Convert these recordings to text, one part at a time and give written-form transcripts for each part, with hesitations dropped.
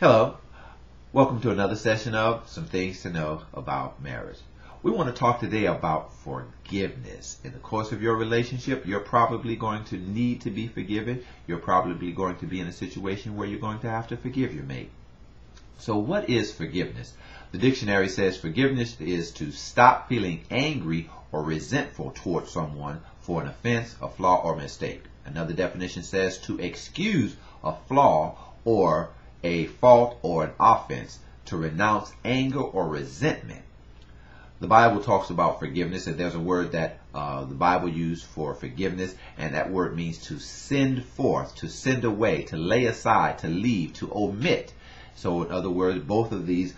Hello, welcome to another session of Some Things to Know About Marriage. We want to talk today about forgiveness. In the course of your relationship, you're probably going to need to be forgiven. You're probably going to be in a situation where you're going to have to forgive your mate. So what is forgiveness? The dictionary says forgiveness is to stop feeling angry or resentful towards someone for an offense, a flaw, or mistake. Another definition says to excuse a flaw or a fault or an offense, to renounce anger or resentment. The Bible talks about forgiveness, and there's a word that the Bible used for forgiveness, and that word means to send forth, to send away, to lay aside, to leave, to omit. So in other words, both of these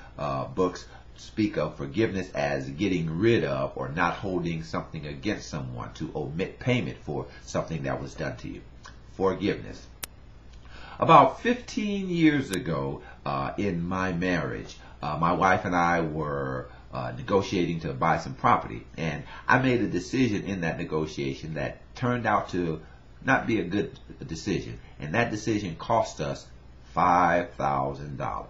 books speak of forgiveness as getting rid of or not holding something against someone, to omit payment for something that was done to you. Forgiveness. About 15 years ago, in my marriage, my wife and I were negotiating to buy some property, and I made a decision in that negotiation that turned out to not be a good decision, and that decision cost us $5,000.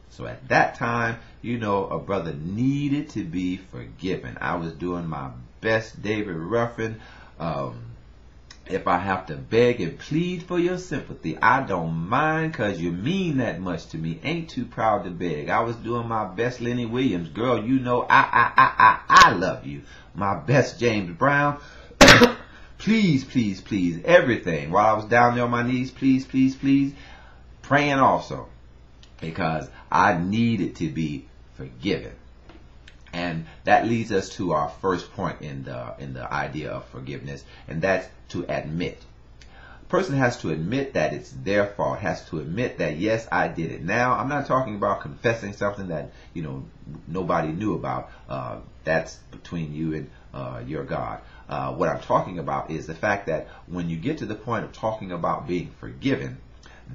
So at that time, a brother needed to be forgiven. I was doing my best David Ruffin. If I have to beg and plead for your sympathy, I don't mind, because you mean that much to me. Ain't too proud to beg. I was doing my best Lenny Williams. Girl, I love you. My best James Brown. Please, please, please. Everything. While I was down there on my knees, please, please, please. Praying also, because I needed to be forgiven. And that leads us to our first point in the idea of forgiveness, and that's to admit. The person has to admit that it's their fault, has to admit that, yes, I did it. Now, I'm not talking about confessing something that, nobody knew about. That's between you and your God. What I'm talking about is the fact that when you get to the point of talking about being forgiven,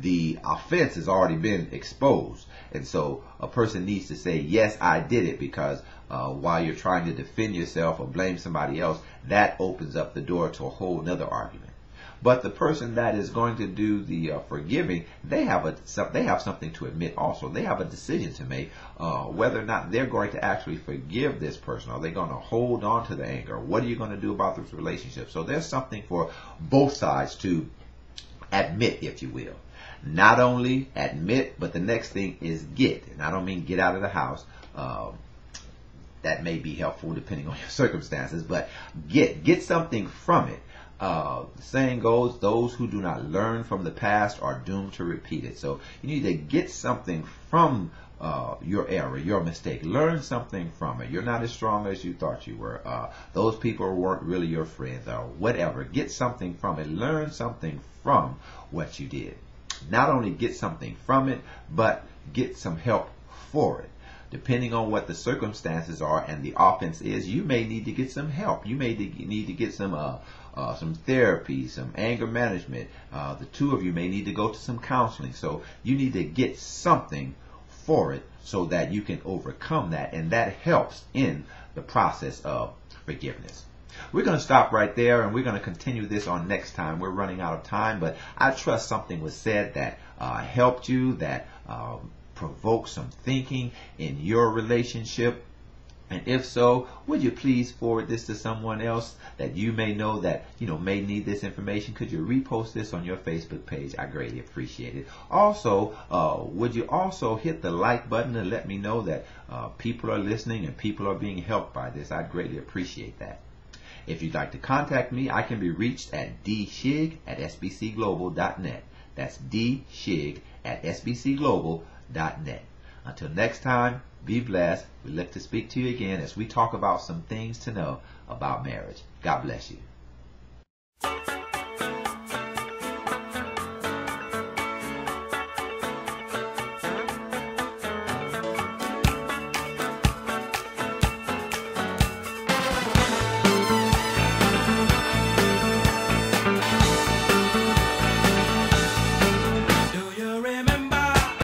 the offense has already been exposed. And so a person needs to say, yes, I did it, because while you're trying to defend yourself or blame somebody else, that opens up the door to a whole nother argument. But the person that is going to do the forgiving, they have something to admit also. They have a decision to make whether or not they're going to actually forgive this person. Are they going to hold on to the anger? What are you going to do about this relationship? So there's something for both sides to admit, if you will. Not only admit, but the next thing is get. And I don't mean get out of the house. That may be helpful depending on your circumstances, but get something from it. The saying goes, those who do not learn from the past are doomed to repeat it. So you need to get something from your error, your mistake. Learn something from it. You're not as strong as you thought you were. Those people weren't really your friends, or whatever. Get something from it. Learn something from what you did. Not only get something from it, but get some help for it. Depending on what the circumstances are and the offense is, you may need to get some help. You may need to get some therapy, some anger management. The two of you may need to go to some counseling. So you need to get something for it so that you can overcome that, and that helps in the process of forgiveness. We're going to stop right there, and we're going to continue this on next time. We're running out of time, but I trust something was said that helped you, that provoked some thinking in your relationship. And if so, would you please forward this to someone else that you may know that may need this information? Could you repost this on your Facebook page? I greatly appreciate it. Also, would you also hit the like button and let me know that people are listening and people are being helped by this? I'd greatly appreciate that. If you'd like to contact me, I can be reached at dshig@sbcglobal.net. That's dshig@sbcglobal.net. Until next time, be blessed. We look to speak to you again as we talk about some things to know about marriage. God bless you.